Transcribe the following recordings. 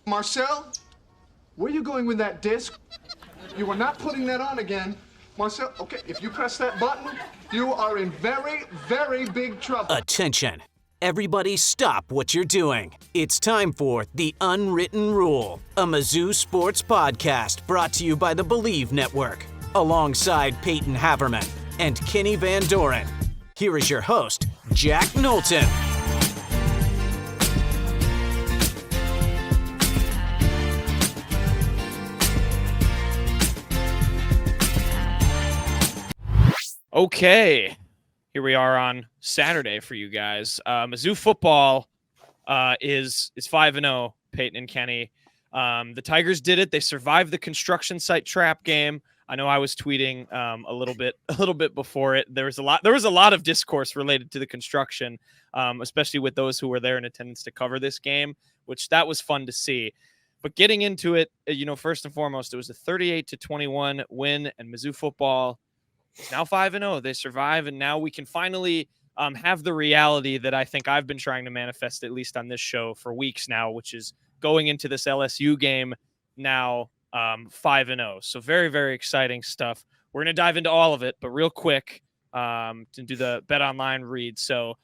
Marcel, where are you going with that disc? You are not putting that on again. Marcel, okay, if you press that button, you are in very, very big trouble. Attention. Everybody stop what you're doing. It's time for The Unwritten Rule, a Mizzou sports podcast brought to you by the Believe Network, alongside Peyton Haverman and Kenny Van Doren. Here is your host, Jack Knowlton. Okay, here we are on Saturday for you guys. Mizzou football is 5-0, Peyton and Kenny. The Tigers did it. They survived the construction site trap game. I know I was tweeting a little bit before it. There was a lot of discourse related to the construction, especially with those who were there in attendance to cover this game, which that was fun to see. But getting into it, first and foremost, it was a 38-21 win, and Mizzou football is now 5-0. They survive, and now we can finally have the reality that I think I've been trying to manifest, at least on this show, for weeks now, which is going into this LSU game now 5-0. So very, very exciting stuff. We're going to dive into all of it, but real quick to do the Bet Online read. So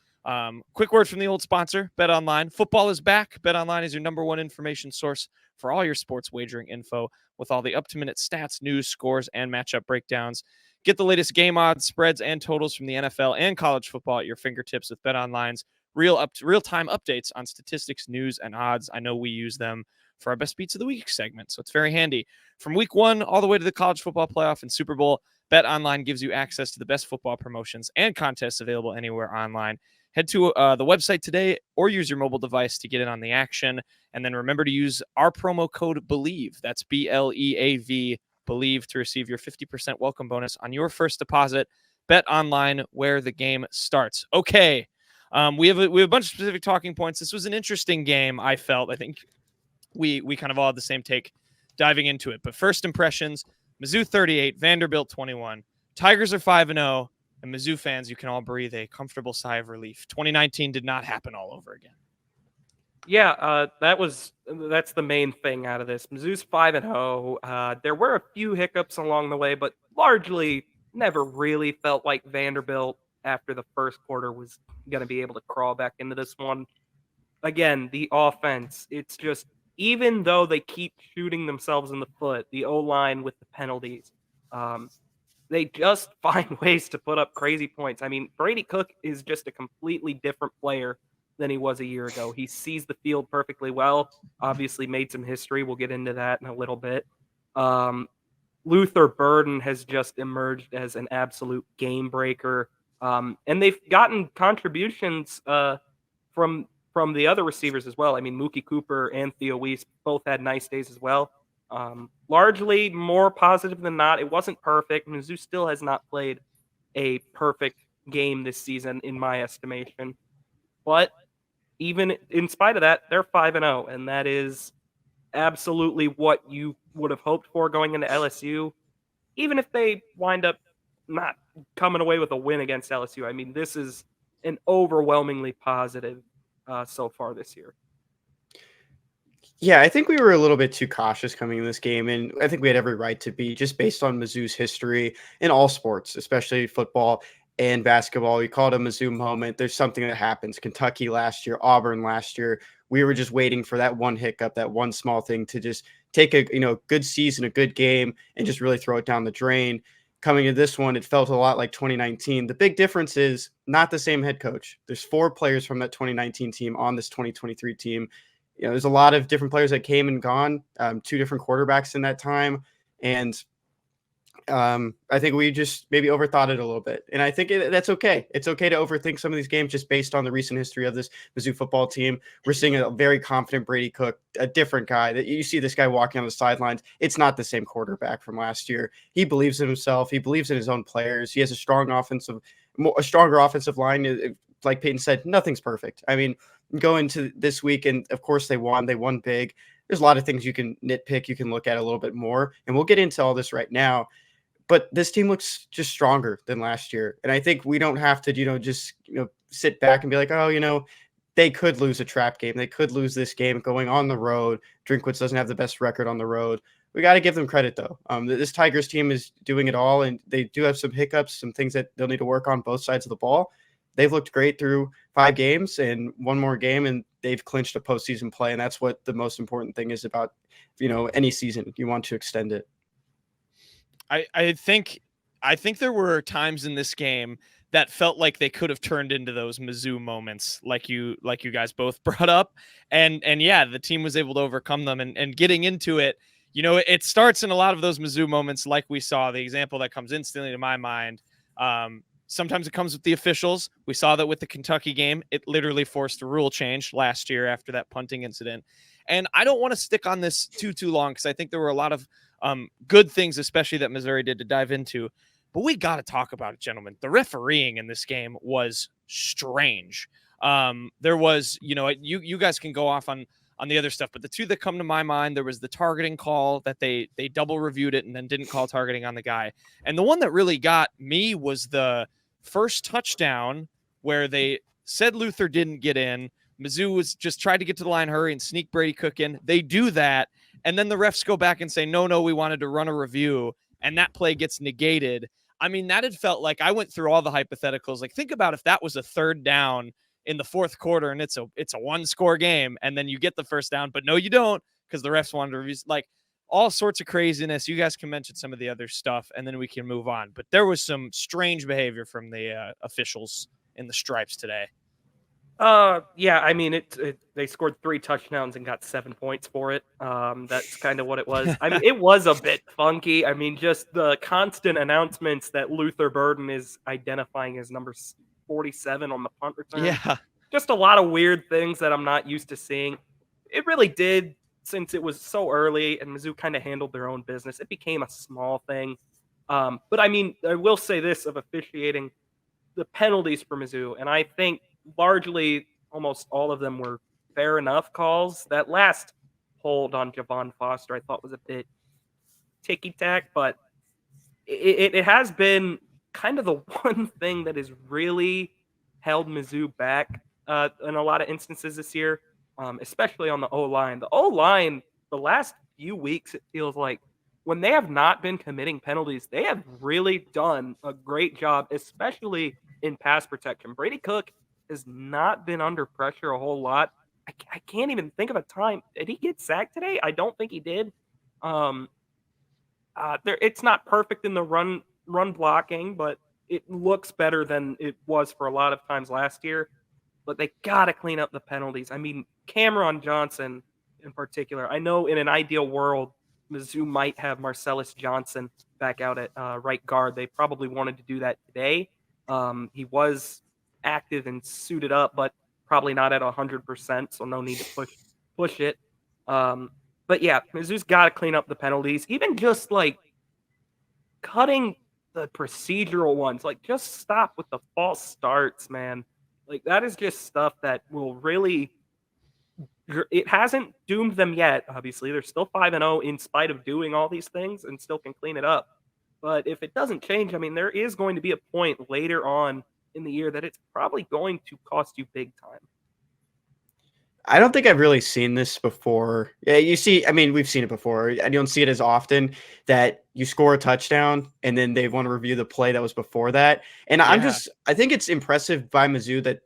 quick word from the old sponsor, Bet Online. Football is back. Bet Online is your number one information source for all your sports wagering info, with all the up-to-minute stats, news, scores, and matchup breakdowns. Get the latest game odds, spreads, and totals from the NFL and college football at your fingertips with BetOnline's real-time updates on statistics, news, and odds. I know we use them for our Best Beats of the Week segment, so it's very handy. From Week 1 all the way to the college football playoff and Super Bowl, BetOnline gives you access to the best football promotions and contests available anywhere online. Head to the website today or use your mobile device to get in on the action. And then remember to use our promo code BELIEVE. That's BLEAV. Believe, to receive your 50% welcome bonus on your first deposit. Bet Online, where the game starts. Okay, we have a bunch of specific talking points. This was an interesting game, I felt. I think we kind of all had the same take diving into it. But first impressions, Mizzou 38, Vanderbilt 21. Tigers are 5-0, and Mizzou fans, you can all breathe a comfortable sigh of relief. 2019 did not happen all over again. Yeah, that's the main thing out of this. Mizzou's 5-0. There were a few hiccups along the way, but largely never really felt like Vanderbilt after the first quarter was going to be able to crawl back into this one. Again, the offense, it's just, even though they keep shooting themselves in the foot, the O-line with the penalties, they just find ways to put up crazy points. I mean, Brady Cook is just a completely different player than he was a year ago. He sees the field perfectly well, obviously made some history. We'll get into that in a little bit. Luther Burden has just emerged as an absolute game breaker. And they've gotten contributions from the other receivers as well. I mean, Mookie Cooper and Theo Wease both had nice days as well. Largely more positive than not. It wasn't perfect. Mizzou still has not played a perfect game this season, in my estimation. But even in spite of that, they're 5-0, and that is absolutely what you would have hoped for going into LSU. Even if they wind up not coming away with a win against LSU, I mean, this is an overwhelmingly positive so far this year. Yeah, I think we were a little bit too cautious coming in this game, and I think we had every right to be, just based on Mizzou's history in all sports, especially football and basketball. You call it a Mizzou moment. There's something that happens. Kentucky last year, Auburn last year. We were just waiting for that one hiccup, that one small thing to just take a good season, a good game, and just really throw it down the drain. Coming into this one, it felt a lot like 2019. The big difference is not the same head coach. There's 4 players from that 2019 team on this 2023 team. There's a lot of different players that came and gone, 2 different quarterbacks in that time. And I think we just maybe overthought it a little bit. And I think that's okay. It's okay to overthink some of these games just based on the recent history of this Mizzou football team. We're seeing a very confident Brady Cook, a different guy. That you see this guy walking on the sidelines. It's not the same quarterback from last year. He believes in himself. He believes in his own players. He has a stronger offensive line. Like Peyton said, nothing's perfect. I mean, go into this week, and of course they won. They won big. There's a lot of things you can nitpick. You can look at a little bit more, and we'll get into all this right now. But this team looks just stronger than last year. And I think we don't have to, just sit back and be like, oh, they could lose a trap game. They could lose this game going on the road. Drinkwitz doesn't have the best record on the road. We got to give them credit, though. This Tigers team is doing it all, and they do have some hiccups, some things that they'll need to work on both sides of the ball. They've looked great through 5 games and one more game, and they've clinched a postseason play, and that's what the most important thing is about, any season. You want to extend it. I think there were times in this game that felt like they could have turned into those Mizzou moments, like you guys both brought up, and yeah, the team was able to overcome them. And getting into it, it starts in a lot of those Mizzou moments, like we saw. The example that comes instantly to my mind. Sometimes it comes with the officials. We saw that with the Kentucky game. It literally forced a rule change last year after that punting incident. And I don't want to stick on this too long because I think there were a lot of good things, especially that Missouri did, to dive into. But we got to talk about it, gentlemen. The refereeing in this game was strange. There was, you guys can go off on the other stuff, but the two that come to my mind, there was the targeting call that they double reviewed it and then didn't call targeting on the guy. And the one that really got me was the first touchdown where they said Luther didn't get in. Mizzou was just tried to get to the line, hurry, and sneak Brady Cook in. They do that, and then the refs go back and say, no, we wanted to run a review, and that play gets negated. I mean, that had felt like I went through all the hypotheticals. Like, think about if that was a third down in the fourth quarter and it's a 1-score game, and then you get the first down, but no, you don't, because the refs wanted to review. Like, all sorts of craziness. You guys can mention some of the other stuff, and then we can move on. But there was some strange behavior from the officials in the stripes today. Yeah, I mean, they scored 3 touchdowns and got 7 points for it. That's kind of what it was. I mean, it was a bit funky. I mean, just the constant announcements that Luther Burden is identifying as number 47 on the punt return. Yeah. Just a lot of weird things that I'm not used to seeing. It really did, since it was so early and Mizzou kind of handled their own business. It became a small thing. But I mean, I will say this of officiating, the penalties for Mizzou, and I think largely almost all of them were fair enough calls. That last hold on Javon Foster I thought was a bit ticky-tack, but it has been kind of the one thing that has really held Mizzou back in a lot of instances this year, especially on the O-line. The O-line, the last few weeks, it feels like, when they have not been committing penalties, they have really done a great job, especially in pass protection. Brady Cook has not been under pressure a whole lot. I can't even think of a time. Did he get sacked today? I don't think he did. It's not perfect in the run blocking, but it looks better than it was for a lot of times last year. But they got to clean up the penalties. I mean, Cameron Johnson in particular. I know in an ideal world, Mizzou might have Marcellus Johnson back out at right guard. They probably wanted to do that today. He was active and suited up, but probably not at 100%, so no need to push it. But yeah, Mizzou's got to clean up the penalties. Even just like cutting the procedural ones, like just stop with the false starts, man. Like that is just stuff that will really. It hasn't doomed them yet. Obviously, they're still 5-0 in spite of doing all these things, and still can clean it up. But if it doesn't change, I mean, there is going to be a point later on in the year that it's probably going to cost you big time. I don't think I've really seen this before. Yeah, we've seen it before. I don't see it as often that you score a touchdown and then they want to review the play that was before that. And yeah. I think it's impressive by Mizzou that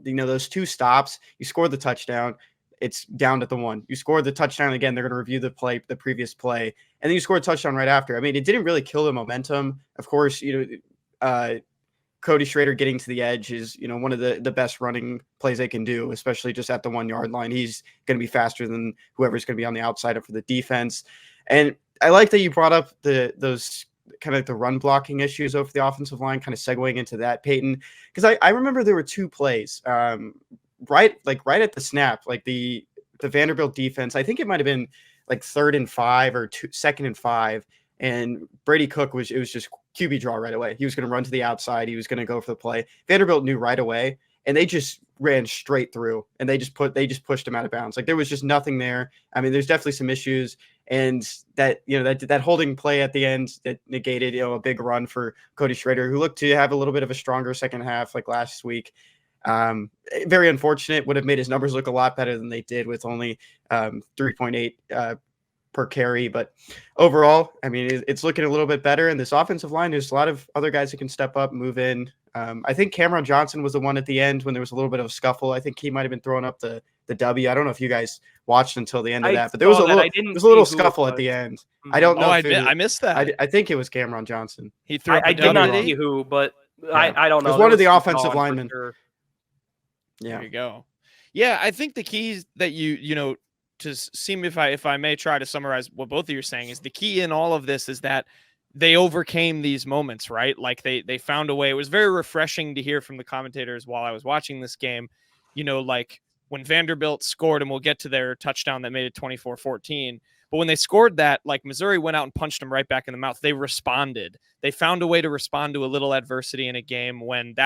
those 2 stops, you score the touchdown, it's down to the 1. You score the touchdown again, they're going to review the previous play, and then you score a touchdown right after. I mean, it didn't really kill the momentum. Of course, Cody Schrader getting to the edge is, one of the best running plays they can do, especially just at the 1-yard line. He's going to be faster than whoever's going to be on the outside for the defense. And I like that you brought up those kind of like the run blocking issues over the offensive line, kind of segueing into that, Peyton, because I remember there were 2 plays right at the snap, like the Vanderbilt defense. I think it might have been like 3rd and 5 or 2nd and 5. And Brady Cook it was just QB draw right away. He was going to run to the outside. He was going to go for the play. Vanderbilt knew right away, and they just ran straight through, and they just pushed him out of bounds. Like there was just nothing there. I mean, there's definitely some issues, and that holding play at the end that negated a big run for Cody Schrader, who looked to have a little bit of a stronger second half like last week. Very unfortunate. Would have made his numbers look a lot better than they did with only 3.8 per carry. But overall, I mean, it's looking a little bit better. And this offensive line, there's a lot of other guys who can step up, move in. I think Cameron Johnson was the one at the end when there was a little bit of a scuffle. I think he might have been throwing up the W. I don't know if you guys watched until the end of that, but there was a little scuffle at the end. I don't know. I missed that. I think it was Cameron Johnson. He threw up I did not W. see who, but Yeah. I don't know. It was There one of the some offensive gone for linemen. sure. Yeah. There you go. Yeah, I think the keys that you know, to seem if I may try to summarize what both of you are saying, is the key in all of this is that they overcame these moments, right? Like they found a way. It was very refreshing to hear from the commentators while I was watching this game, you know, like when Vanderbilt scored, and we'll get to their touchdown that made it 24-14. But when they scored that, like Missouri went out and punched them right back in the mouth. They responded. They found a way to respond to a little adversity in a game when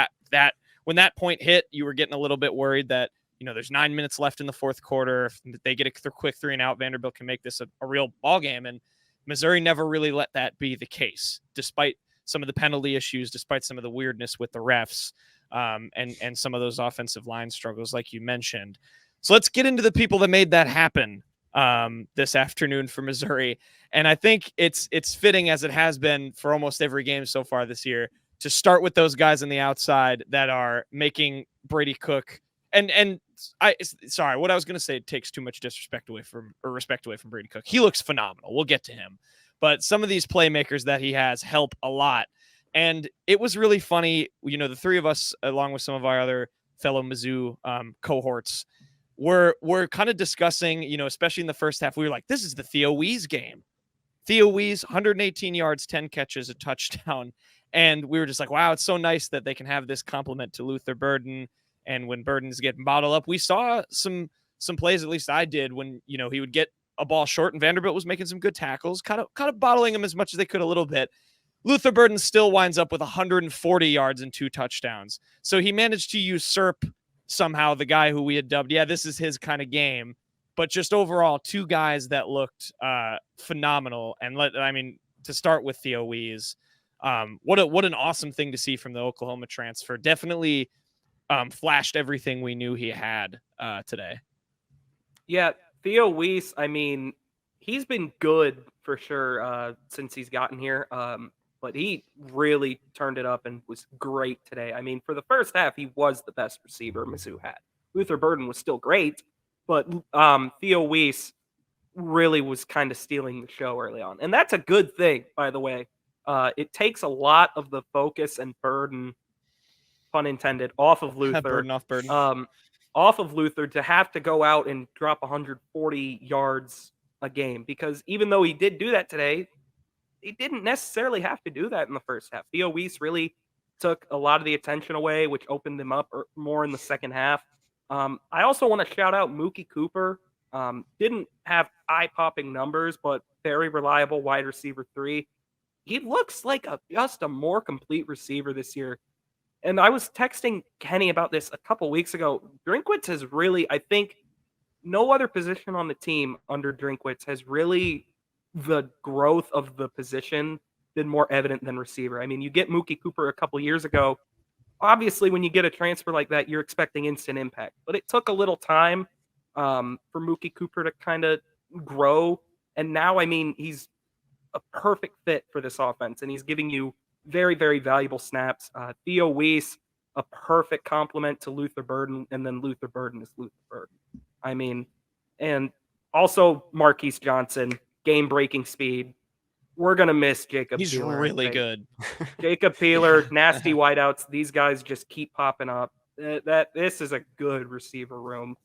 when that point hit, you were getting a little bit worried that, you know, there's 9 minutes left in the fourth quarter. If they get a quick 3-and-out, Vanderbilt can make this a real ball game. And Missouri never really let that be the case, despite some of the penalty issues, despite some of the weirdness with the refs, and some of those offensive line struggles, like you mentioned. So let's get into the people that made that happen this afternoon for Missouri. And I think it's fitting, as it has been for almost every game so far this year, to start with those guys on the outside that are making Brady Cook sorry, what I was going to say takes too much respect away from Brady Cook. He looks phenomenal. We'll get to him, but some of these playmakers that he has help a lot. And it was really funny. You know, the three of us, along with some of our other fellow Mizzou cohorts, were kind of discussing, you know, especially in the first half, we were like, this is the Theo Wease game. Theo Wease, 118 yards, 10 catches, a touchdown. And we were just like, wow, it's so nice that they can have this compliment to Luther Burden. And when Burden's getting bottled up, we saw some plays, at least I did, when, you know, he would get a ball short and Vanderbilt was making some good tackles, kind of bottling him as much as they could a little bit. Luther Burden still winds up with 140 yards and 2 touchdowns. So he managed to usurp somehow the guy who we had dubbed, yeah, this is his kind of game. But just overall, 2 guys that looked phenomenal. And to start with Theo Wease, what an awesome thing to see from the Oklahoma transfer. Definitely flashed everything we knew he had today. Yeah, Theo Wease, I mean, he's been good for sure since he's gotten here. But he really turned it up and was great today. I mean, for the first half, he was the best receiver Mizzou had. Luther Burden was still great, but Theo Wease really was kind of stealing the show early on. And that's a good thing, by the way. It takes a lot of the focus and burden, pun intended, off of Luther. Burden off Burden. Off of Luther to have to go out and drop 140 yards a game. Because even though he did do that today, he didn't necessarily have to do that in the first half. Theo Wease really took a lot of the attention away, which opened him up more in the second half. I also want to shout out Mookie Cooper. Didn't have eye-popping numbers, but very reliable wide receiver 3. He looks like just a more complete receiver this year. And I was texting Kenny about this a couple weeks ago. Drinkwitz has really, I think, no other position on the team under Drinkwitz has really, the growth of the position been more evident than receiver. I mean, you get Mookie Cooper a couple years ago. Obviously, when you get a transfer like that, you're expecting instant impact. But it took a little time for Mookie Cooper to kind of grow. And now, I mean, he's a perfect fit for this offense. And he's giving you very, very valuable snaps. Theo Wease, a perfect complement to Luther Burden. And then Luther Burden is Luther Burden. I mean, and also Marquise Johnson, game-breaking speed. We're going to miss Jacob He's Peeler, really good. Jacob Peeler, nasty wideouts. These guys just keep popping up. This is a good receiver room.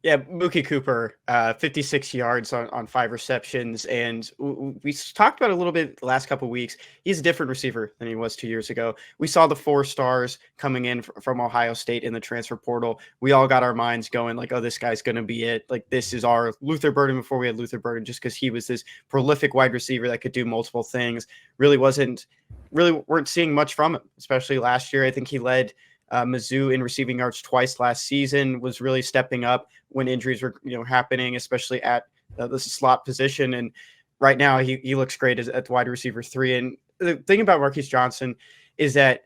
Yeah, Mookie Cooper, 56 yards on 5 receptions. And we talked about it a little bit the last couple of weeks. He's a different receiver than he was 2 years ago. We saw the 4 stars coming in from Ohio State in the transfer portal. We all got our minds going like, oh, this guy's going to be it. Like, this is our Luther Burden before we had Luther Burden, just because he was this prolific wide receiver that could do multiple things. Really weren't seeing much from him, especially last year. I think he led Mizzou in receiving yards twice last season, was really stepping up when injuries were happening, especially at the slot position. And right now he looks great at wide receiver 3. And the thing about Marquise Johnson is that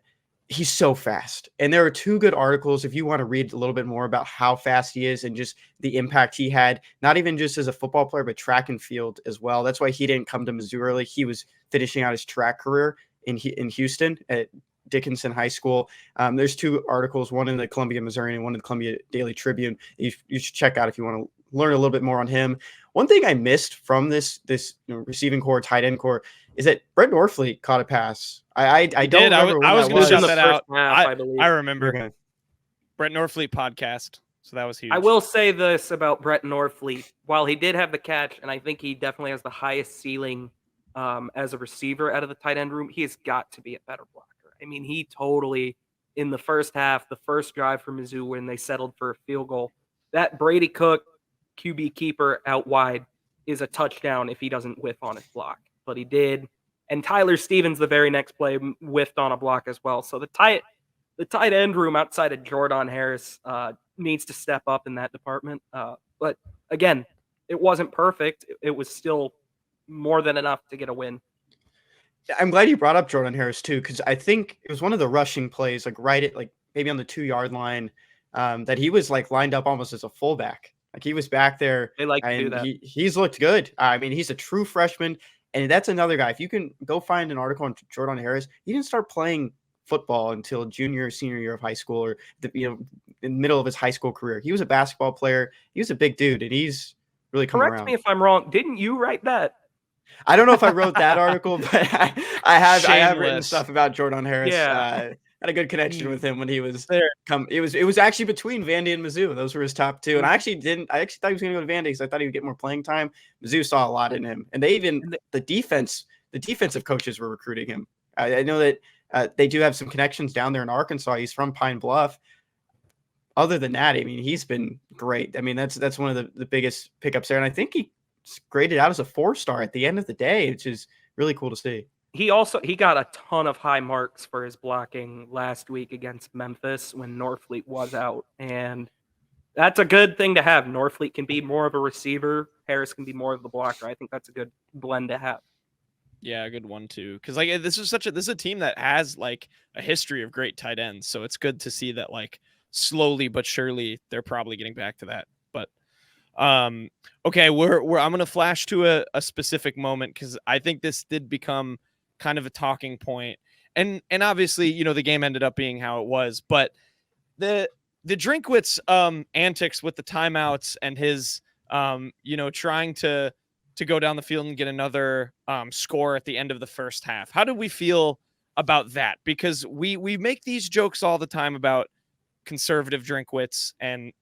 he's so fast. And there are two good articles if you want to read a little bit more about how fast he is and just the impact he had, not even just as a football player, but track and field as well. That's why he didn't come to Mizzou early. He was finishing out his track career in Houston at Dickinson High School. There's two articles, one in the Columbia Missourian and one in the Columbia Daily Tribune. You should check out if you want to learn a little bit more on him. One thing I missed from this receiving core, tight end core, is that Brett Norfleet caught a pass. I don't remember when I was that going to was. shout that out. Half, I believe. I remember. Okay. Brett Norfleet podcast. So that was huge. I will say this about Brett Norfleet. While he did have the catch, and I think he definitely has the highest ceiling as a receiver out of the tight end room, he has got to be a better blocker. I mean, he totally, in the first half, the first drive for Mizzou when they settled for a field goal, that Brady Cook QB keeper out wide is a touchdown if he doesn't whiff on his block. But he did. And Tyler Stevens, the very next play, whiffed on a block as well. So the tight end room outside of Jordan Harris needs to step up in that department. But again, it wasn't perfect. It was still more than enough to get a win. I'm glad you brought up Jordan Harris too, because I think it was one of the rushing plays, like right at like maybe on the 2-yard line, that he was like lined up almost as a fullback. Like he was back there. They like to do that. He's looked good. I mean, he's a true freshman, and that's another guy. If you can go find an article on Jordan Harris, he didn't start playing football until junior or senior year of high school, or in the middle of his high school career. He was a basketball player. He was a big dude, and he's really come around. Correct me if I'm wrong. Didn't you write that? I don't know if I wrote that article, but I have written stuff about Jordan Harris. Yeah. Had a good connection with him when he was there. It was actually between Vandy and Mizzou. Those were his top two. And I actually thought he was going to go to Vandy because I thought he would get more playing time. Mizzou saw a lot in him, and the defensive coaches were recruiting him. I know that they do have some connections down there in Arkansas. He's from Pine Bluff. Other than that, I mean, he's been great. I mean, that's one of the biggest pickups there, and I think he graded out as a 4-star at the end of the day, which is really cool to see. He got a ton of high marks for his blocking last week against Memphis when Norfleet was out, and that's a good thing to have. Norfleet can be more of a receiver. Harris can be more of the blocker. I think that's a good blend to have. Yeah, a good one too. Because like this is a team that has like a history of great tight ends, so it's good to see that like slowly but surely they're probably getting back to that. But okay, I'm gonna flash to a specific moment because I think this did become kind of a talking point, and obviously the game ended up being how it was, but the Drinkwitz antics with the timeouts and his trying to go down the field and get another score at the end of the first half. How did we feel about that? Because we make these jokes all the time about conservative Drinkwitz and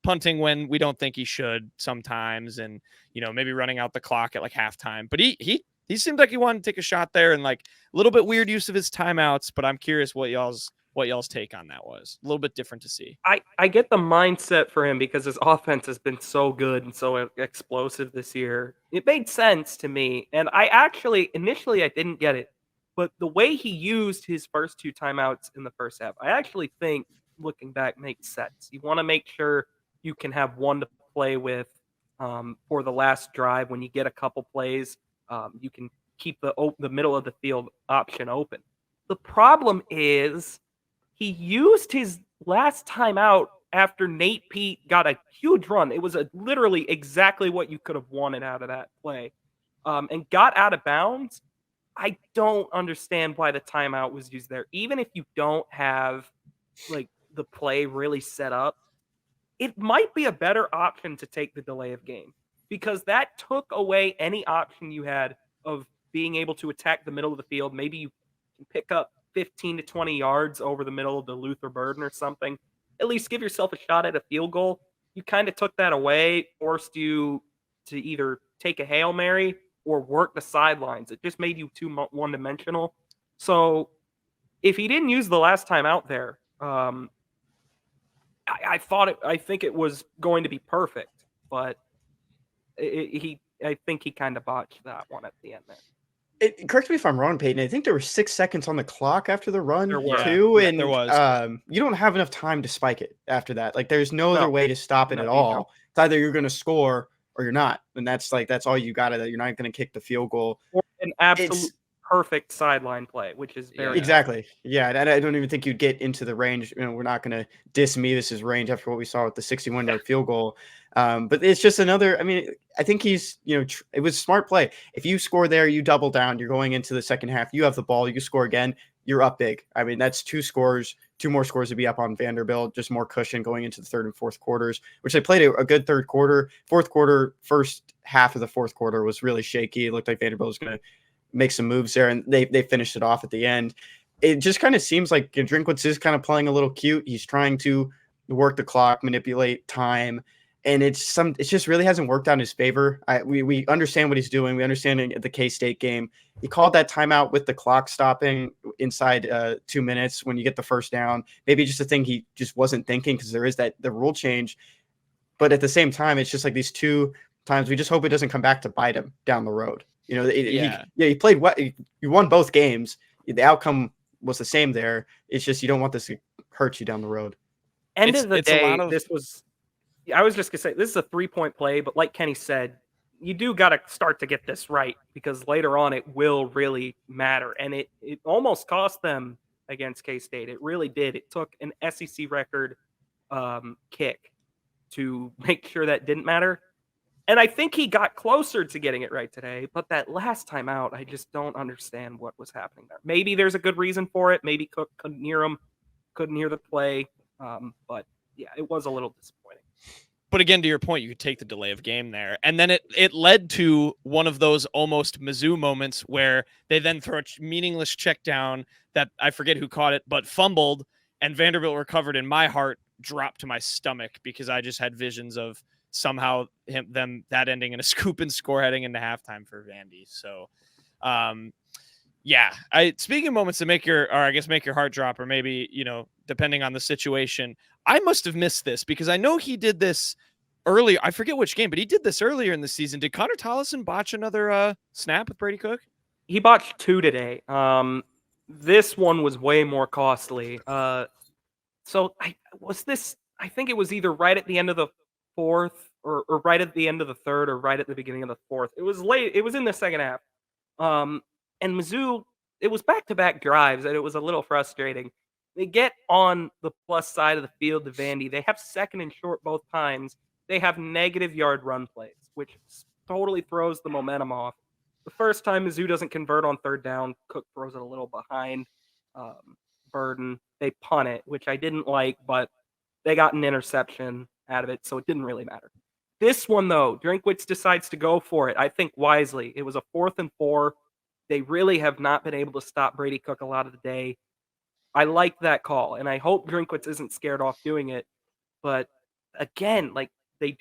punting when we don't think he should sometimes, and maybe running out the clock at like halftime. But he seemed like he wanted to take a shot there, and like a little bit weird use of his timeouts. But I'm curious what y'all's take on that was. A little bit different to see. I get the mindset for him because his offense has been so good and so explosive this year. It made sense to me, and I actually initially I didn't get it, but the way he used his first 2 timeouts in the first half, I actually think, looking back, makes sense. You want to make sure you can have one to play with for the last drive. When you get a couple plays, you can keep the middle of the field option open. The problem is he used his last timeout after Nate Pete got a huge run. It was literally exactly what you could have wanted out of that play, and got out of bounds. I don't understand why the timeout was used there. Even if you don't have like the play really set up, it might be a better option to take the delay of game, because that took away any option you had of being able to attack the middle of the field. Maybe you can pick up 15 to 20 yards over the middle of the Luther Burden or something. At least give yourself a shot at a field goal. You kind of took that away, forced you to either take a Hail Mary or work the sidelines. It just made you too one-dimensional. So if he didn't use the last time out there, I think it was going to be perfect, but I think he kind of botched that one at the end there. Correct me if I'm wrong, Peyton. I think there were 6 seconds on the clock after the run too, and there was. You don't have enough time to spike it after that. Like there's no other way to stop it at all. It's either you're going to score or you're not, and that's all you got. You're not going to kick the field goal. Or an absolute perfect sideline play, which is very exactly. Yeah, and I don't even think you'd get into the range. We're not going to diss Mevis's range after what we saw with the 61-yard field goal. But it's just another. I mean, I think he's it was a smart play. If you score there, you double down. You're going into the second half. You have the ball. You score again. You're up big. I mean, that's two more scores to be up on Vanderbilt. Just more cushion going into the third and fourth quarters, which they played a good third quarter. Fourth quarter, first half of the fourth quarter was really shaky. It looked like Vanderbilt was going to make some moves there, and they finished it off at the end. It just kind of seems like Drinkwitz is kind of playing a little cute. He's trying to work the clock, manipulate time, and it just really hasn't worked out in his favor. We understand what he's doing. We understand the K-State game. He called that timeout with the clock stopping inside 2 minutes when you get the first down. Maybe just a thing he just wasn't thinking because there is the rule change. But at the same time, it's just like these two times. We just hope it doesn't come back to bite him down the road. He played what you won both games. The outcome was the same there. It's just you don't want this to hurt you down the road. End of the day, this was. I was just gonna say this is a 3-point play, but like Kenny said, you do got to start to get this right because later on it will really matter, and it almost cost them against K-State. It really did. It took an SEC record kick to make sure that didn't matter. And I think he got closer to getting it right today, but that last time out, I just don't understand what was happening there. Maybe there's a good reason for it. Maybe Cook couldn't hear him, couldn't hear the play. But yeah, it was a little disappointing. But again, to your point, you could take the delay of game there. And then it led to one of those almost Mizzou moments where they then throw a meaningless check down that I forget who caught it, but fumbled, and Vanderbilt recovered, and my heart dropped to my stomach because I just had visions of somehow that ending in a scoop and score heading into halftime for Vandy. So, speaking of moments that make your heart drop, or maybe, depending on the situation, I must have missed this because I know he did this earlier. I forget which game, but he did this earlier in the season. Did Connor Tollison botch another snap with Brady Cook? He botched 2 today. This one was way more costly. I think it was either right at the end of the fourth or right at the end of the third or right at the beginning of the fourth. It was late. It was in the second half. And Mizzou, it was back-to-back drives, and it was a little frustrating. They get on the plus side of the field to Vandy. They have second and short both times. They have negative yard run plays, which totally throws the momentum off. The first time Mizzou doesn't convert on third down, Cook throws it a little behind Burden. They punt it, which I didn't like, but they got an interception out of it, so it didn't really matter. This one, though, Drinkwitz decides to go for it, I think wisely. It was a 4th and 4. They really have not been able to stop Brady Cook a lot of the day. I like that call, and I hope Drinkwitz isn't scared off doing it. But again, they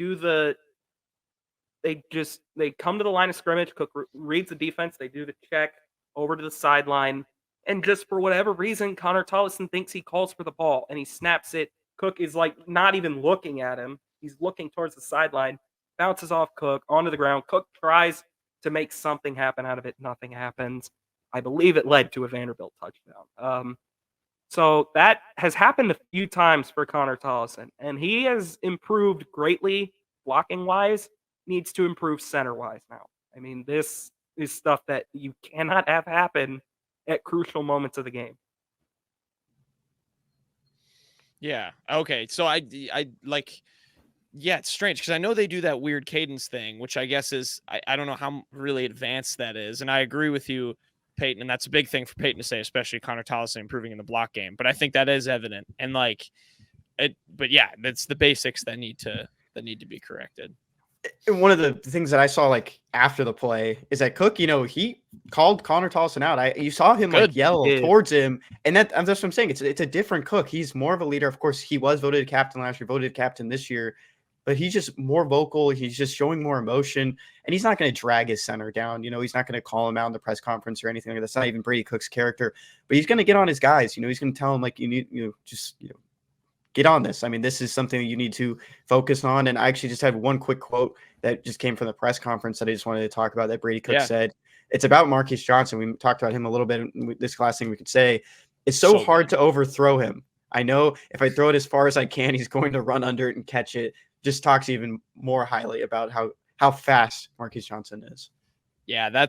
come to the line of scrimmage. Cook reads the defense. They do the check over to the sideline. And just for whatever reason, Connor Tollison thinks he calls for the ball, and he snaps it. Cook is not even looking at him. He's looking towards the sideline, bounces off Cook onto the ground. Cook tries to make something happen out of it. Nothing happens. I believe it led to a Vanderbilt touchdown. So that has happened a few times for Connor Tollison, and he has improved greatly blocking-wise, needs to improve center-wise now. I mean, this is stuff that you cannot have happen at crucial moments of the game. Yeah. Okay. So it's strange because I know they do that weird cadence thing, which I guess is, I don't know how really advanced that is. And I agree with you, Peyton, and that's a big thing for Peyton to say, especially Connor Tollison improving in the block game. But I think that is evident. And that's the basics that need to be corrected. And one of the things that I saw after the play is that Cook, he called Connor Tollison out. You saw him yell towards him, and that's what I'm saying. It's a different Cook. He's more of a leader. Of course, he was voted captain last year, voted captain this year, but he's just more vocal. He's just showing more emotion, and he's not going to drag his center down. He's not going to call him out in the press conference or anything like that. That's not even Brady Cook's character, but he's going to get on his guys. He's going to tell them you need, get on this. I mean, this is something that you need to focus on. And I actually just had one quick quote that just came from the press conference that I just wanted to talk about that Brady Cook said. It's about Marquise Johnson. We talked about him a little bit. This last thing we could say, it's so hard to overthrow him. I know if I throw it as far as I can, he's going to run under it and catch it. Just talks even more highly about how fast Marquise Johnson is. Yeah,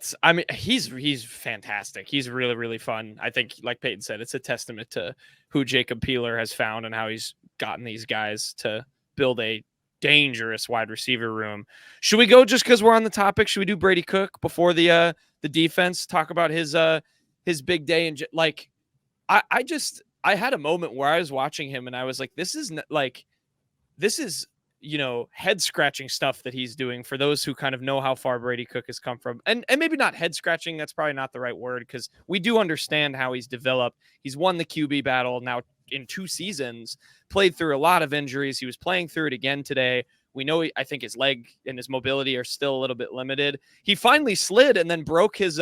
he's fantastic. He's really, really fun. I think, like Peyton said, it's a testament to who Jacob Peeler has found and how he's gotten these guys to build a dangerous wide receiver room. Should we go, just because we're on the topic, should we do Brady Cook before the defense, talk about his big day? And I had a moment where I was watching him and I was like, this is head scratching stuff that he's doing, for those who kind of know how far Brady Cook has come from. And maybe not head scratching. That's probably not the right word, because we do understand how he's developed. He's won the QB battle now in 2 seasons, played through a lot of injuries. He was playing through it again today. We know I think his leg and his mobility are still a little bit limited. He finally slid and then broke his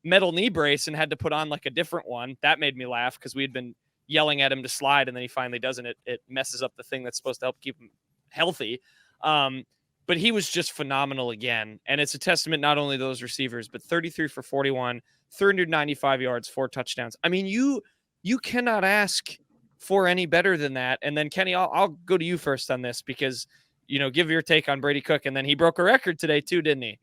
metal knee brace and had to put on like a different one. That made me laugh, because we had been yelling at him to slide, and then he finally doesn't. It messes up the thing that's supposed to help keep him healthy. But he was just phenomenal again. And it's a testament not only to those receivers, but 33 for 41, 395 yards, 4 touchdowns. I mean, you cannot ask for any better than that. And then Kenny, I'll go to you first on this, because, give your take on Brady Cook. And then he broke a record today too, didn't he?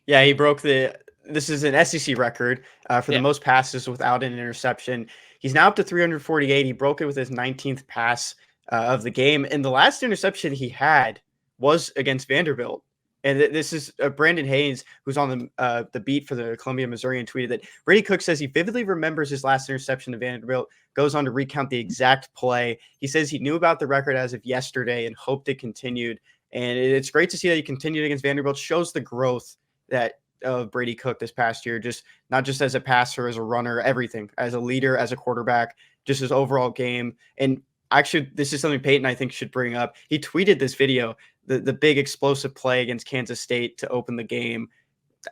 Yeah, he broke this is an SEC record for the most passes without an interception. He's now up to 348. He broke it with his 19th pass of the game. And the last interception he had was against Vanderbilt. And this is Brandon Haynes, who's on the beat for the Columbia Missourian, tweeted that Brady Cook says he vividly remembers his last interception to Vanderbilt, goes on to recount the exact play. He says he knew about the record as of yesterday and hoped it continued. And it's great to see that he continued against Vanderbilt. Shows the growth that of Brady Cook this past year, just not just as a passer, as a runner, everything, as a leader, as a quarterback, just his overall game. And actually, this is something Peyton, I think, should bring up. He tweeted this video, the big explosive play against Kansas State to open the game.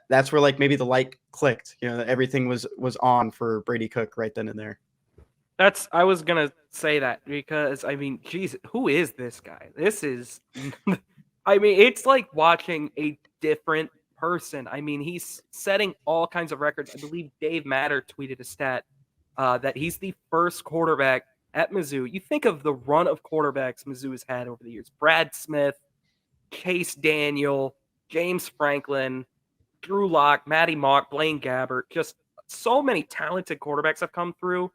That's where maybe the light clicked, everything was on for Brady Cook right then and there. I was going to say that, because, I mean, geez, who is this guy? This is, I mean, it's like watching a different person. I mean, he's setting all kinds of records. I believe Dave Matter tweeted a stat that he's the first quarterback at Mizzou. You think of the run of quarterbacks Mizzou has had over the years: Brad Smith, Chase Daniel, James Franklin, Drew Lock, Matty Mock, Blaine Gabbert. Just so many talented quarterbacks have come through.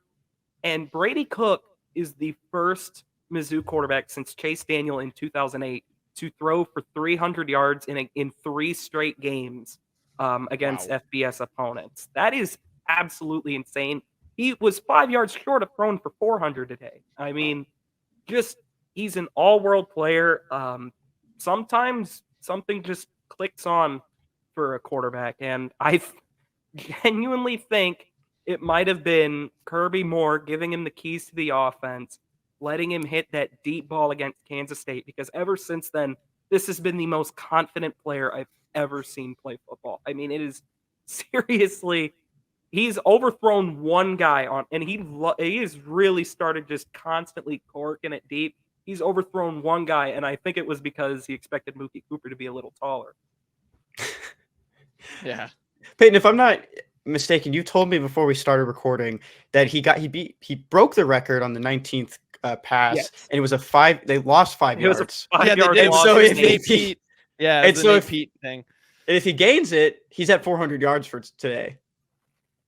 And Brady Cook is the first Mizzou quarterback since Chase Daniel in 2008 to throw for 300 yards in 3 straight games against FBS opponents. That is absolutely insane. He was 5 yards short of throwing for 400 today. I mean, he's an all-world player. Sometimes something just clicks on for a quarterback, and I genuinely think it might have been Kirby Moore giving him the keys to the offense, letting him hit that deep ball against Kansas State, because ever since then, this has been the most confident player I've ever seen play football. I mean, it is seriously, he's overthrown one guy and he has really started just constantly corking it deep. He's overthrown one guy, and I think it was because he expected Mookie Cooper to be a little taller. Yeah. Peyton, if I'm not mistaken, you told me before we started recording that he broke the record on the 19th pass, yes. And it was they lost 5 yards. It was a 5-yard loss. So if thing. And if he gains it, he's at 400 yards for today.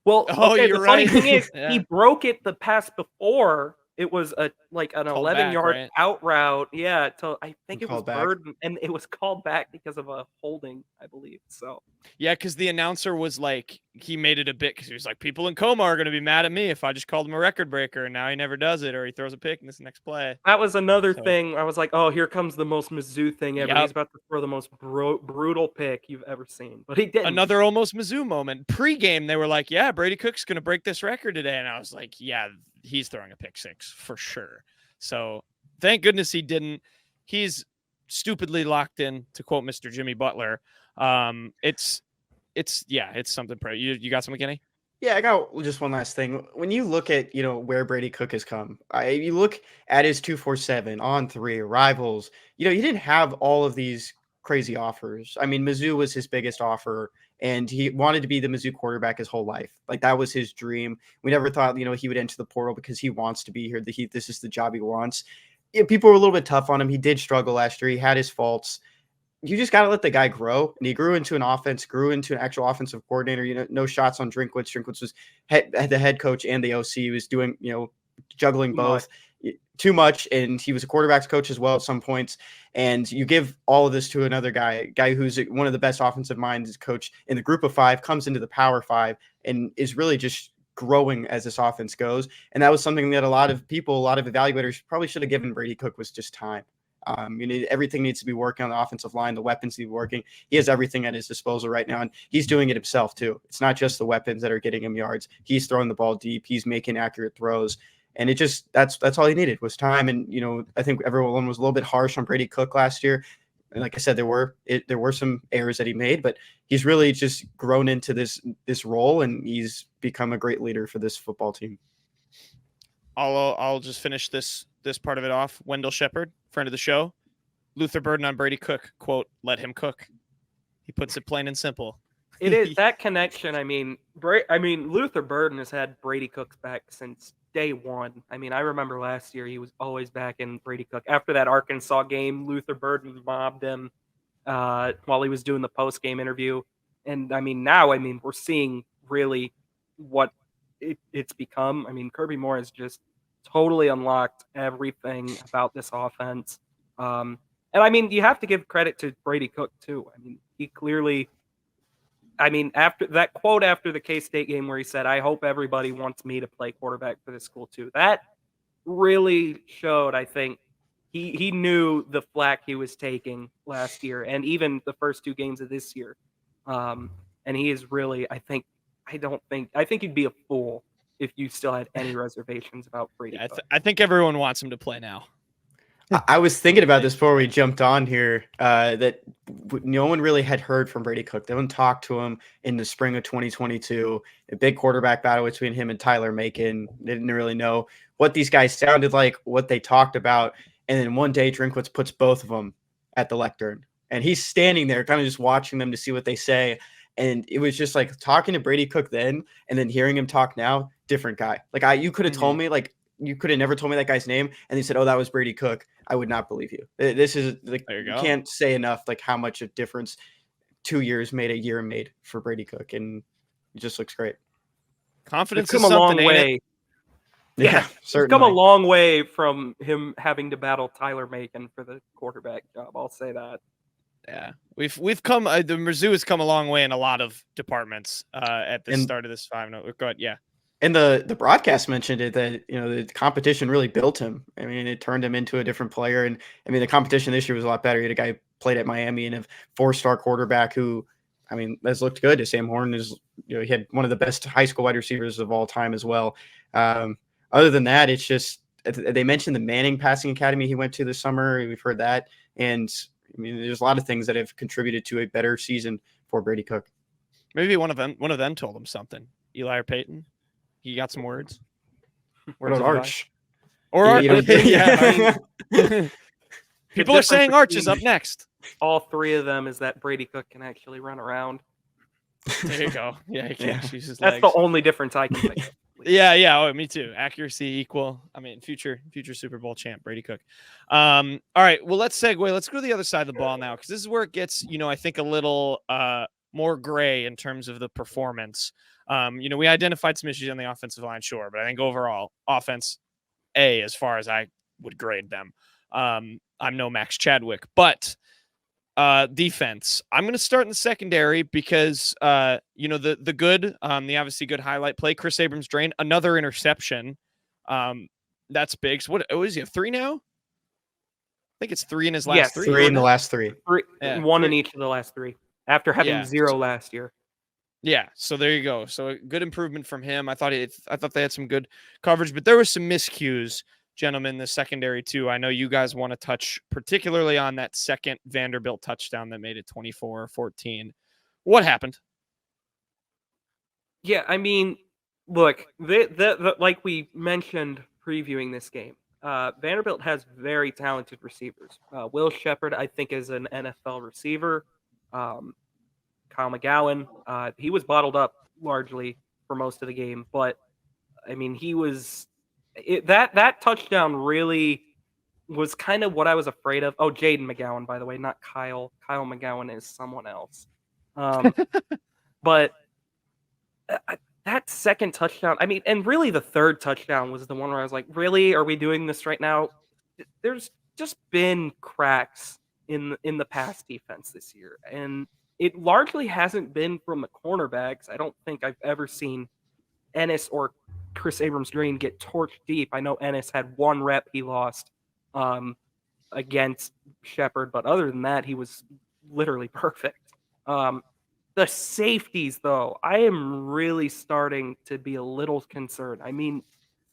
Well, okay, you're the funny right. thing is, Yeah. he broke it the pass before. It was an 11-yard out route. Yeah, I think it was Bird, and it was called back because of a holding, I believe. So yeah, because the announcer was like, he made it a bit, because he was like, people in Coma are going to be mad at me if I just called him a record breaker, and now he never does it, or he throws a pick in this next play. that was another thing. I was like, oh, here comes the most Mizzou thing ever. Yep. He's about to throw the most brutal pick you've ever seen, but he didn't. Another almost Mizzou moment. Pre-game, they were like, yeah, Brady Cook's going to break this record today, and I was like, yeah, he's throwing a pick 6 for sure. So thank goodness he didn't. He's stupidly locked in, to quote Mr. Jimmy Butler. It's something. You got something, Kenny? Yeah, I got just one last thing. When you look at, where Brady Cook has come, you look at his 247 on 3 rivals, he didn't have all of these crazy offers. I mean, Mizzou was his biggest offer, and he wanted to be the Mizzou quarterback his whole life. Like, that was his dream. We never thought, he would enter the portal because he wants to be here. This is the job he wants. People were a little bit tough on him. He did struggle last year. He had his faults. you just got to let the guy grow. And he grew into an offense, grew into an actual offensive coordinator. No shots on Drinkwitz. Drinkwitz was the head coach and the OC. He was doing, juggling both too much. And he was a quarterback's coach as well at some points. And you give all of this to another guy who's one of the best offensive minds coach in the group of 5, comes into the power 5 and is really just growing as this offense goes. And that was something that a lot of evaluators probably should have given Brady Cook was just time. Everything needs to be working on the offensive line. The weapons need to be working. He has everything at his disposal right now, and he's doing it himself too. It's not just the weapons that are getting him yards. He's throwing the ball deep. He's making accurate throws, and that's all he needed was time. And I think everyone was a little bit harsh on Brady Cook last year. And like I said, there were some errors that he made, but he's really just grown into this role, and he's become a great leader for this football team. I'll just finish this part of it off. Wendell Shepard, friend of the show, Luther Burden on Brady Cook, quote, "Let him cook." He puts it plain and simple. It is that connection. I mean, Luther Burden has had Brady Cook's back since day one. I mean, I remember last year he was always back in Brady Cook. After that Arkansas game, Luther Burden mobbed him while he was doing the post-game interview. And now we're seeing really what it's become. I mean, Kirby Moore has just totally unlocked everything about this offense. And you have to give credit to Brady Cook too. I mean, he clearly, after that quote after the K-State game where he said, "I hope everybody wants me to play quarterback for this school too." That really showed, I think, he knew the flack he was taking last year and even the first 2 games of this year. And he is really, I think you'd be a fool if you still had any reservations about Brady. I think everyone wants him to play now. I was thinking about this before we jumped on here, that no one really had heard from Brady Cook. No one talked to him in the spring of 2022, a big quarterback battle between him and Tyler Macon. They didn't really know what these guys sounded like, what they talked about. And then one day Drinkwitz puts both of them at the lectern, and he's standing there kind of just watching them to see what they say. And it was just like talking to Brady Cook then and then hearing him talk now, different guy. Like you could have told me, like, you could have never told me that guy's name, and they said, "Oh, that was Brady Cook." I would not believe you. This is like, you can't say enough like how much a difference 2 years made a year made for Brady Cook, and it just looks great. Confidence has come a long way. Yeah, certainly. It's come a long way from him having to battle Tyler Macon for the quarterback job. I'll say that. Yeah, we've come. The Mizzou has come a long way in a lot of departments at the start of this 5-0. Go ahead, yeah. And the broadcast mentioned it that the competition really built him. I mean, it turned him into a different player. And the competition this year was a lot better. You had a guy who played at Miami and a 4-star quarterback who, has looked good. Sam Horn is, he had one of the best high school wide receivers of all time as well. Other than that, it's just they mentioned the Manning Passing Academy he went to this summer. We've heard that, and there's a lot of things that have contributed to a better season for Brady Cook. Maybe one of them told him something. Eli or Peyton. You got some words? What about Arch? Or Arch? Yeah. People are saying Arch is up next. All 3 of them is that Brady Cook can actually run around. There you go. Yeah, he can. That's the only difference I can think. Yeah. Oh, me too. Accuracy equal. Future Super Bowl champ Brady Cook. All right. Well, let's segue. Let's go to the other side of the ball now, because this is where it gets, I think a little more gray in terms of the performance. We identified some issues on the offensive line, sure, but I think overall offense A, as far as I would grade them. I'm no Max Chadwick, but defense, I'm going to start in the secondary because, the good, the obviously good highlight play, Chris Abrams drained another interception. That's big. So what is he, have 3 now? I think it's 3 in his last 3. 3 in the last 3. 3 1 in each of the last 3 after having 0 last year. Yeah, so there you go. So a good improvement from him. I thought they had some good coverage, but there were some miscues, gentlemen, the secondary too. I know you guys want to touch particularly on that second Vanderbilt touchdown that made it 24-14. What happened? Yeah, look, like we mentioned previewing this game, Vanderbilt has very talented receivers. Will Shepard, I think, is an NFL receiver. Kyle McGowan, he was bottled up largely for most of the game, but he was that touchdown really was kind of what I was afraid of. Oh, Jaden McGowan, by the way, not Kyle. Kyle McGowan is someone else. But that second touchdown, I mean, and really the third touchdown was the one where I was like, really, are we doing this right now? There's just been cracks in the pass defense this year, and it largely hasn't been from the cornerbacks. I don't think I've ever seen Ennis or Chris Abrams-Green get torched deep. I know Ennis had one rep he lost against Shepard, but other than that, he was literally perfect. The safeties, though, I am really starting to be a little concerned. I mean,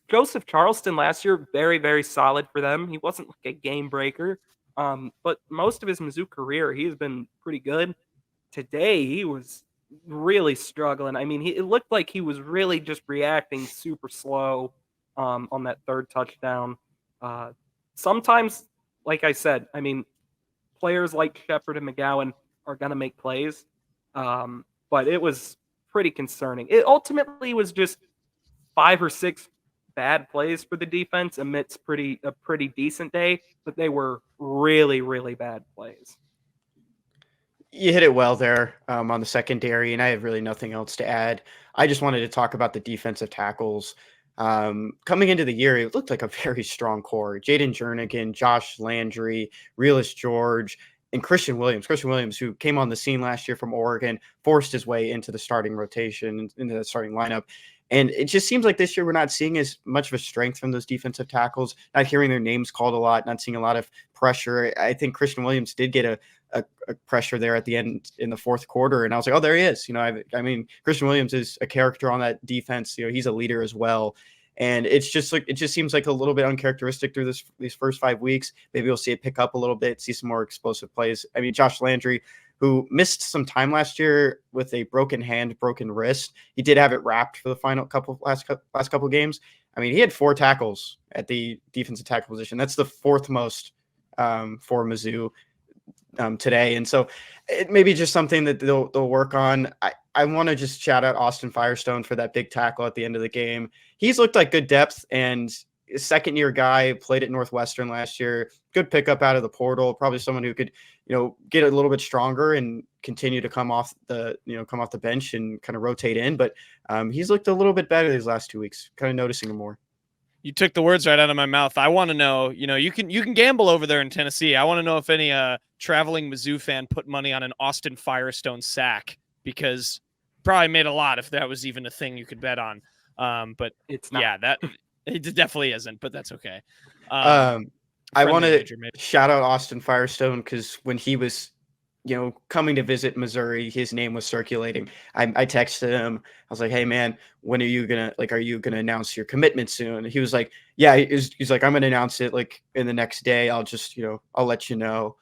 Joseph Charleston last year, very, very solid for them. He wasn't like a game breaker, but most of his Mizzou career, he's been pretty good. Today, he was really struggling. I mean, it looked like he was really just reacting super slow on that third touchdown. Sometimes, like I said, I mean, players like Shepard and McGowan are going to make plays, but it was pretty concerning. It ultimately was just 5 or 6 bad plays for the defense amidst a pretty decent day, but they were really, really bad plays. You hit it well there on the secondary, and I have really nothing else to add. I just wanted to talk about the defensive tackles. Coming into the year, it looked like a very strong core. Jaden Jernigan, Josh Landry, Realist George, and Christian Williams. Christian Williams, who came on the scene last year from Oregon, forced his way into the starting rotation, into the starting lineup. And it just seems like this year we're not seeing as much of a strength from those defensive tackles, not hearing their names called a lot, not seeing a lot of pressure. I think Christian Williams did get a pressure there at the end in the fourth quarter. And I was like, oh, there he is. I mean, Christian Williams is a character on that defense. He's a leader as well. And it just seems like a little bit uncharacteristic through these first 5 weeks. Maybe we'll see it pick up a little bit, see some more explosive plays. I mean, Josh Landry, who missed some time last year with a broken hand, broken wrist. He did have it wrapped for the last couple games. I mean, he had 4 tackles at the defensive tackle position. That's the 4th most for Mizzou today. And so it may be just something that they'll work on. I want to just shout out Austin Firestone for that big tackle at the end of the game. He's looked like good depth, and a second-year guy, played at Northwestern last year. Good pickup out of the portal. Probably someone who could, get a little bit stronger and continue to come off the bench and kind of rotate in. But he's looked a little bit better these last 2 weeks. Kind of noticing him more. You took the words right out of my mouth. I want to know, you can gamble over there in Tennessee. I want to know if any traveling Mizzou fan put money on an Austin Firestone sack, because probably made a lot if that was even a thing you could bet on. But it's not. Yeah, that it definitely isn't, but that's okay. I want to shout out Austin Firestone because when he was, coming to visit Missouri, his name was circulating. I texted him. I was like, "Hey man, when are you gonna announce your commitment soon?" And he was like, "Yeah." He's like, "I'm gonna announce it like in the next day. I'll just, I'll let you know."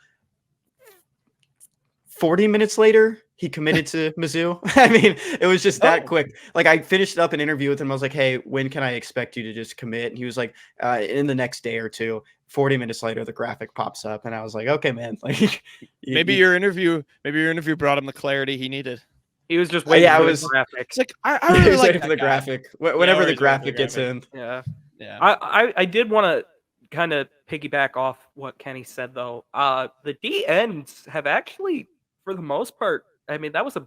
40 minutes later, he committed to Mizzou. I mean, it was just that quick. Like, I finished up an interview with him. I was like, "Hey, when can I expect you to just commit?" And he was like, in the next day or two. 40 minutes later, the graphic pops up, and I was like, "Okay, man." Like, maybe your interview brought him the clarity he needed. He was just waiting for the graphic. It's like I really like waiting for the graphic. Whenever the graphic gets in. Yeah. I did want to kind of piggyback off what Kenny said, though. The D ends have actually, for the most part, I mean, that was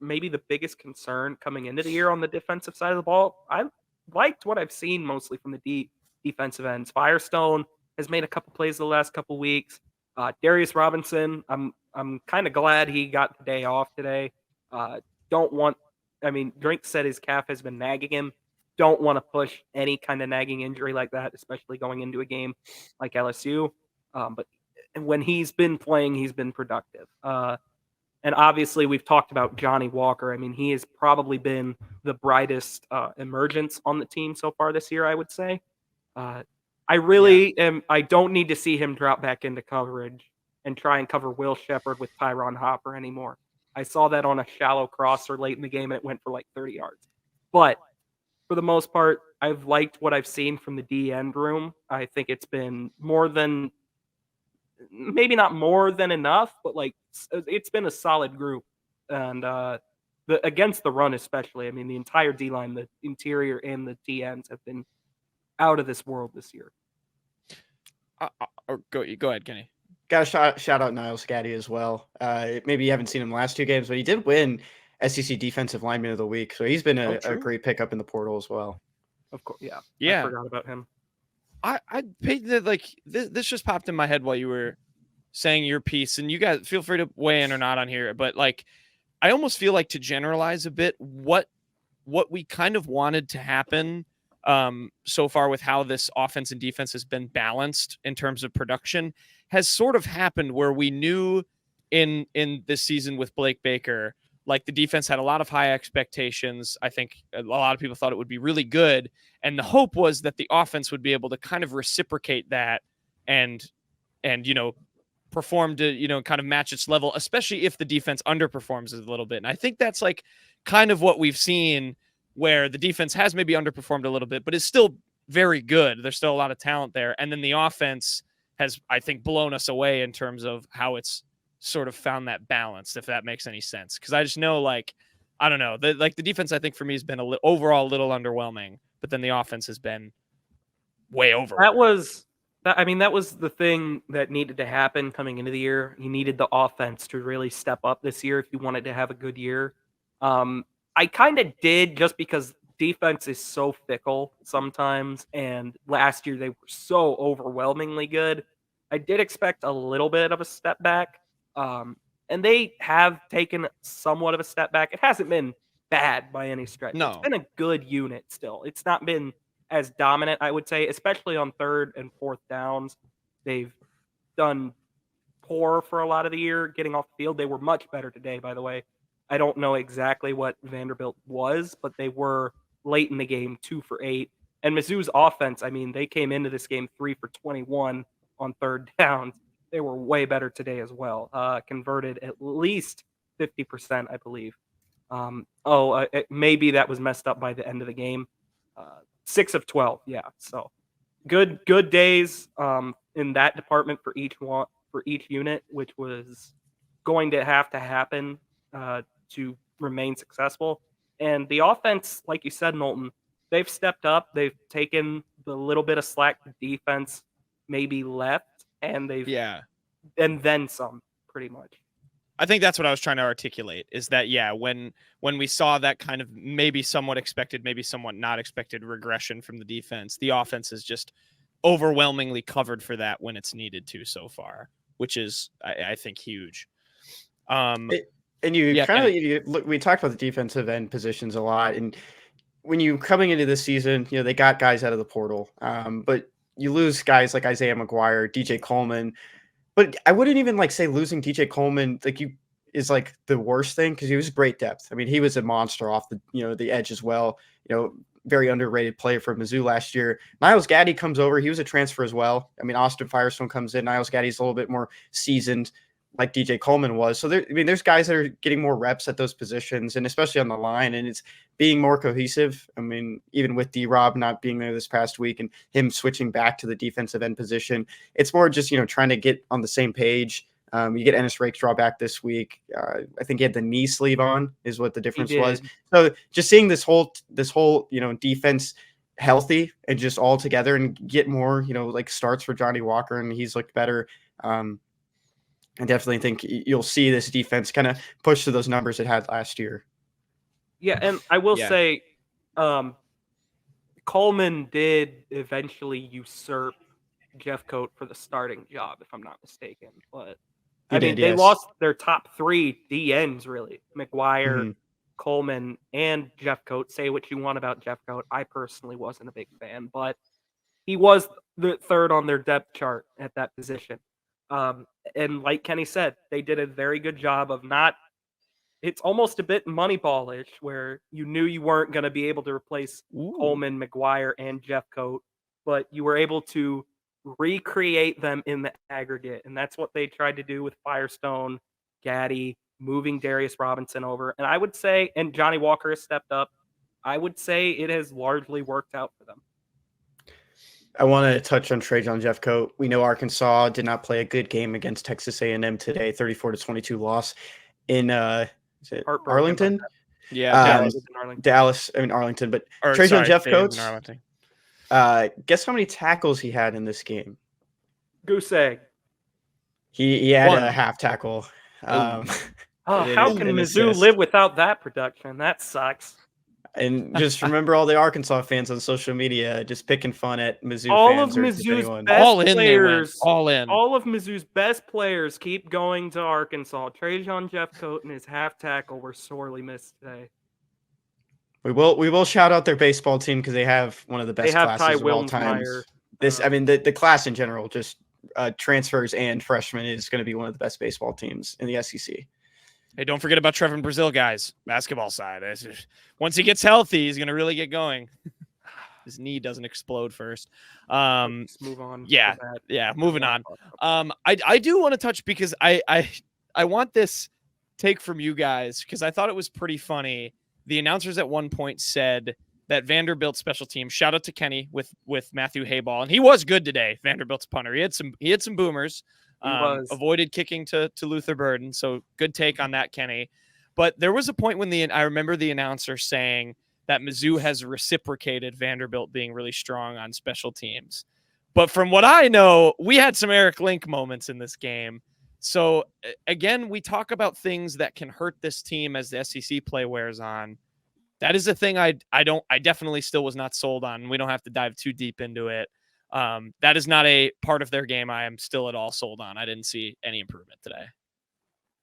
maybe the biggest concern coming into the year on the defensive side of the ball. I liked what I've seen mostly from the defensive ends. Firestone has made a couple plays the last couple weeks. Darius Robinson, I'm kind of glad he got the day off today. Drink said his calf has been nagging him. Don't want to push any kind of nagging injury like that, especially going into a game like LSU. But when he's been playing, he's been productive. And obviously, we've talked about Johnny Walker. I mean, he has probably been the brightest emergence on the team so far this year, I would say. I don't need to see him drop back into coverage and try and cover Will Shepard with Tyron Hopper anymore. I saw that on a shallow crosser late in the game, and it went for like 30 yards. But for the most part, I've liked what I've seen from the D end room. I think it's been maybe not more than enough, but like it's been a solid group. And against the run especially, I mean, the entire D-line, the interior and the D ends have been out of this world this year. Go ahead, Kenny. Got to shout out Niles Gaddy as well. Maybe you haven't seen him the last 2 games, but he did win SEC Defensive Lineman of the Week. So he's been a great pickup in the portal as well. Of course, yeah. Yeah. I forgot about him. I paid that, like, this just popped in my head while you were saying your piece, and you guys feel free to weigh in or not on here, but like, I almost feel like, to generalize a bit, what we kind of wanted to happen so far with how this offense and defense has been balanced in terms of production has sort of happened, where we knew in this season with Blake Baker, like, the defense had a lot of high expectations. I think a lot of people thought it would be really good. And the hope was that the offense would be able to kind of reciprocate that and perform to, kind of match its level, especially if the defense underperforms a little bit. And I think that's like kind of what we've seen, where the defense has maybe underperformed a little bit, but is still very good. There's still a lot of talent there. And then the offense has, I think, blown us away in terms of how it's sort of found that balance, if that makes any sense. Because I just know, like, I don't know, the defense, I think, for me has been overall a little underwhelming, but then the offense has been way over. That was the thing that needed to happen coming into the year. You needed the offense to really step up this year if you wanted to have a good year. I kind of did, just because defense is so fickle sometimes, and last year they were so overwhelmingly good. I did expect a little bit of a step back, and they have taken somewhat of a step back. It hasn't been bad by any stretch. No. It's been a good unit still. It's not been as dominant, I would say, especially on 3rd and 4th downs. They've done poor for a lot of the year getting off the field. They were much better today, by the way. I don't know exactly what Vanderbilt was, but they were late in the game, 2 for 8. And Mizzou's offense, I mean, they came into this game 3 for 21 on 3rd downs. They were way better today as well. Converted at least 50%, I believe. Maybe that was messed up by the end of the game. 6 of 12, yeah. So good days in that department for each unit, which was going to have to happen to remain successful. And the offense, like you said, Knowlton, they've stepped up. They've taken the little bit of slack the defense maybe left, and and then some, pretty much. I think that's what I was trying to articulate, is that, when we saw that kind of maybe somewhat expected, maybe somewhat not expected regression from the defense, the offense is just overwhelmingly covered for that when it's needed to so far, which is, I think, huge. We talked about the defensive end positions a lot, and when you coming into this season, they got guys out of the portal, but you lose guys like Isaiah McGuire, DJ Coleman. But I wouldn't even say losing DJ Coleman is the worst thing, because he was great depth. I mean, he was a monster off the edge as well. Very underrated player for Mizzou last year. Niles Gaddy comes over. He was a transfer as well. I mean, Austin Firestone comes in. Niles Gaddy's a little bit more seasoned, like DJ Coleman was. So there's guys that are getting more reps at those positions, and especially on the line, and it's being more cohesive. I mean, even with D-Rob not being there this past week and him switching back to the defensive end position, it's more just, trying to get on the same page. You get Ennis Rakestraw back this week. I think he had the knee sleeve on is what the difference was. So just seeing this whole defense healthy and just all together, and get more, starts for Johnny Walker, and he's looked better. I definitely think you'll see this defense kind of push to those numbers it had last year. Yeah, and I will say Coleman did eventually usurp Jeffcoat for the starting job, if I'm not mistaken. But they lost their top 3 DNs, really. McGuire, Coleman, and Jeffcoat. Say what you want about Jeffcoat. I personally wasn't a big fan, but he was the 3rd on their depth chart at that position. And like Kenny said, they did a very good job of it's almost a bit Moneyball-ish, where you knew you weren't going to be able to replace Coleman, McGuire, and Jeffcoat, but you were able to recreate them in the aggregate. And that's what they tried to do with Firestone, Gaddy, moving Darius Robinson over. And I would say, and Johnny Walker has stepped up, I would say it has largely worked out for them. I want to touch on Trajan Jeffcoat. We know Arkansas did not play a good game against Texas A&M today, 34-22 loss in Arlington? Yeah, Dallas. I mean Arlington, but Trajan Jeffcoat. Guess how many tackles he had in this game? Goose egg. He had One. a half tackle. Oh, in how an can Mizzou assist. live without that production? That sucks. And just remember all the Arkansas fans on social media just picking fun at Mizzou All of fans or just Mizzou's anyone. best All in they went. players, All in. all of Mizzou's best players keep going to Arkansas. Trajan Jeffcoat and his half tackle were sorely missed today. We will shout out their baseball team because they have one of the best They have Ty classes of all time. Wilmsmeyer. The class in general, just transfers and freshmen, is going to be one of the best baseball teams in the SEC. Hey, don't forget about Trevor Brazil, guys. Basketball side. Once he gets healthy, he's going to really get going. His knee doesn't explode first. Let's move on. Yeah. Moving on. I do want to touch because I want this take from you guys because I thought it was pretty funny. The announcers at one point said that Vanderbilt special team. Shout out to Kenny with Matthew Hayball, and he was good today. Vanderbilt's punter. He had some boomers. Avoided kicking to Luther Burden, so good take on that, Kenny. But there was a point when I remember the announcer saying that Mizzou has reciprocated Vanderbilt being really strong on special teams. But from what I know, we had some Eric Link moments in this game. So again, we talk about things that can hurt this team as the SEC play wears on. That is a thing I definitely still was not sold on. We don't have to dive too deep into it. That is not a part of their game I am still at all sold on. I didn't see any improvement today.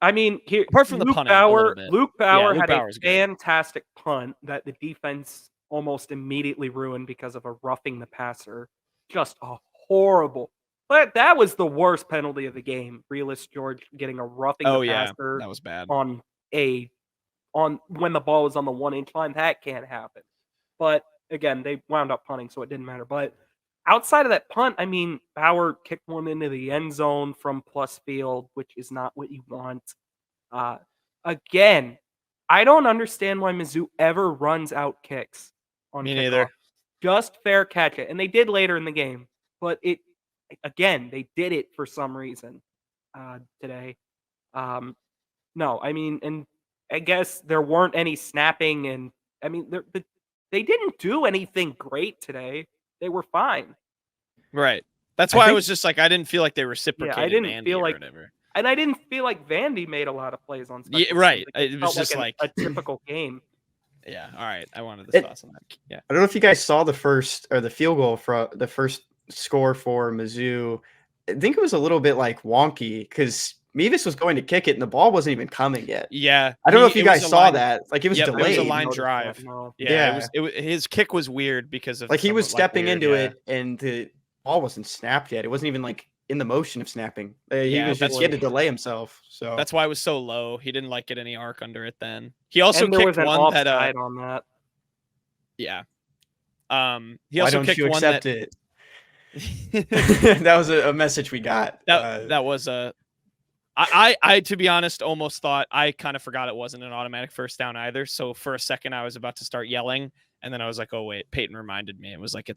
I mean, here, apart from the punting, Luke Bauer had a good. fantastic punt that the defense almost immediately ruined because of a roughing the passer. Just a horrible. But that was the worst penalty of the game. Realist George getting a roughing the passer. That was bad. On when the ball was on the 1-inch line. That can't happen. But again, they wound up punting, so it didn't matter. But outside of that punt, I mean, Bauer kicked one into the end zone from plus field, which is not what you want. Again, I don't understand why Mizzou ever runs out kicks on Me kickoff. neither. Just fair catch it. And they did later in the game. But they did it for some reason today. No, I mean, and I guess there weren't any snapping. And I mean, they didn't do anything great today. They were fine. Right. That's why I was just like, I didn't feel like they reciprocated. Yeah, I didn't Vandy feel or like, whatever. and I didn't feel like Vandy made a lot of plays on special Yeah, right. teams. It was just like a typical game. Yeah. All right. I wanted the thoughts on that. Yeah. I don't know if you guys saw the field goal for the first score for Mizzou. I think it was a little bit like wonky because Mevis was going to kick it and the ball wasn't even coming yet. Yeah. I don't know if you guys saw that. Like it was delayed. It was a line drive. No. Yeah. His kick was weird because of like he was stepping into it and the ball wasn't snapped yet. It wasn't even like in the motion of snapping. He had to delay himself. So that's why it was so low. He didn't get any arc under it then. He also and there kicked was an one offside that on that. Yeah. He why also don't kicked you one accept that it? That was a message we got. That was a I to be honest almost thought I kind of forgot it wasn't an automatic first down either. So for a second I was about to start yelling and then I was like, oh wait, Peyton reminded me. It was like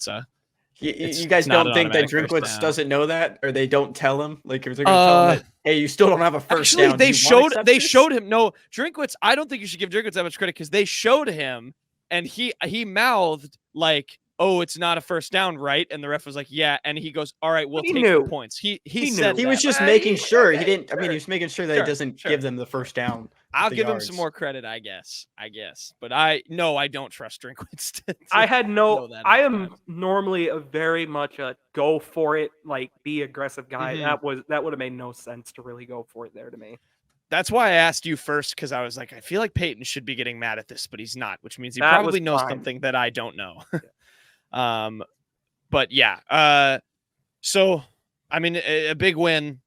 you guys don't think that Drinkwitz doesn't know that, or they don't tell him? Like if they're gonna tell him that, hey, you still don't have a first down. They showed him. No, Drinkwitz. I don't think you should give Drinkwitz that much credit because they showed him and he mouthed like, "Oh, it's not a first down, right?" And the ref was like, "Yeah," and he goes, "All right, we'll take the points." He said he was just making sure he didn't. I mean, he was making sure that he doesn't give them the first down. I'll give him some more credit, I guess. But I don't trust Drinkwitz. I am normally a very much a go for it, like be aggressive guy. Mm-hmm. That would have made no sense to really go for it there to me. That's why I asked you first, because I was like, I feel like Peyton should be getting mad at this, but he's not, which means he probably knows something that I don't know. But yeah. So I mean, a big win.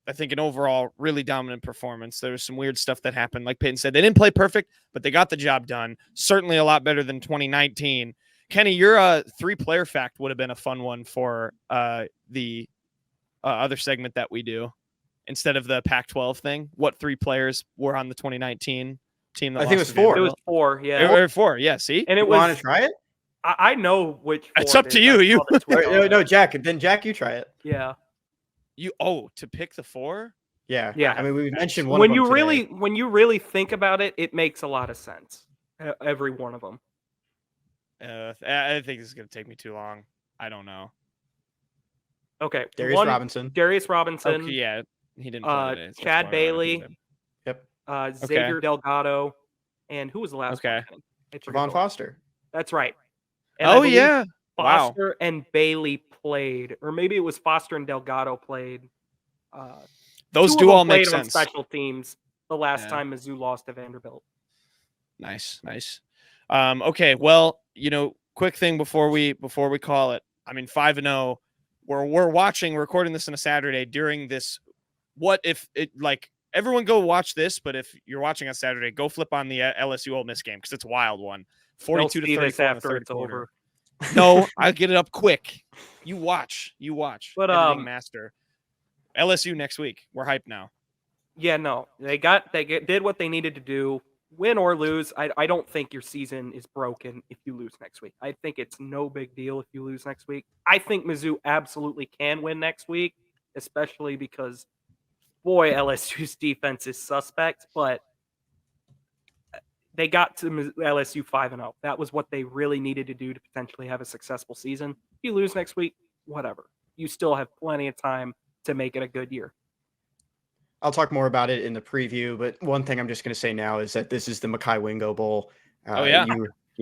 I think an overall really dominant performance. There was some weird stuff that happened. Like Peyton said, they didn't play perfect, but they got the job done. Certainly a lot better than 2019. Kenny, your 3-player fact would have been a fun one for the other segment that we do instead of the Pac-12 thing. What 3 players were on the 2019 team? That I think it was 4. Vanderbilt? It was 4. Yeah, or 4. Yeah. See, and it want to try it? I know which. It's up to you. No, Jack. Then Jack, you try it. Yeah. To pick the 4? Yeah. Yeah. I mean, we mentioned one. When you really think about it, it makes a lot of sense. Every one of them. I think this is going to take me too long. I don't know. Okay. Robinson. Darius Robinson. Okay, yeah, he didn't play today. So that's Chad why I Bailey. removed him. Yep. Xavier Delgado. And who was the last Okay. one? Javon Foster. That's right. And Oh, I believe yeah. Wow. Foster and Bailey played, or maybe it was Foster and Delgado played. Those two do of them all make played on sense. special teams the last Yeah. time Mizzou lost to Vanderbilt. Nice. Okay, well, quick thing before we call it. I mean, 5-0. We're recording this on a Saturday during this. What if it everyone go watch this? But if you're watching on Saturday, go flip on the LSU Ole Miss game because it's a wild one. 42-34 in the third quarter. Over. No, I get it up quick. You watch. But Editing master. LSU next week. We're hyped now. Yeah, no, they did what they needed to do. Win or lose, I don't think your season is broken if you lose next week. I think it's no big deal if you lose next week. I think Mizzou absolutely can win next week, especially because, boy, LSU's defense is suspect, but they got to LSU 5-0. That was what they really needed to do to potentially have a successful season. If you lose next week, whatever. You still have plenty of time to make it a good year. I'll talk more about it in the preview, but one thing I'm just going to say now is that this is the Mekhi Wingo Bowl. You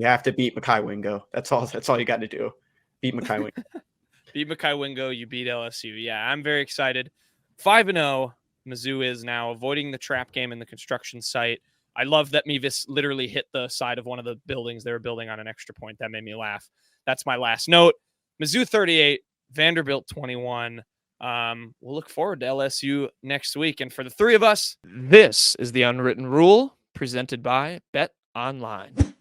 have to beat Mekhi Wingo. That's all you got to do. Beat Mekhi Wingo. Beat Mekhi Wingo, you beat LSU. Yeah, I'm very excited. 5-0. Mizzou is now avoiding the trap game in the construction site. I love that Mevis literally hit the side of one of the buildings they were building on an extra point. That made me laugh. That's my last note. Mizzou 38, Vanderbilt 21. We'll look forward to LSU next week. And for the three of us, this is the Unwritten Rule presented by Bet Online.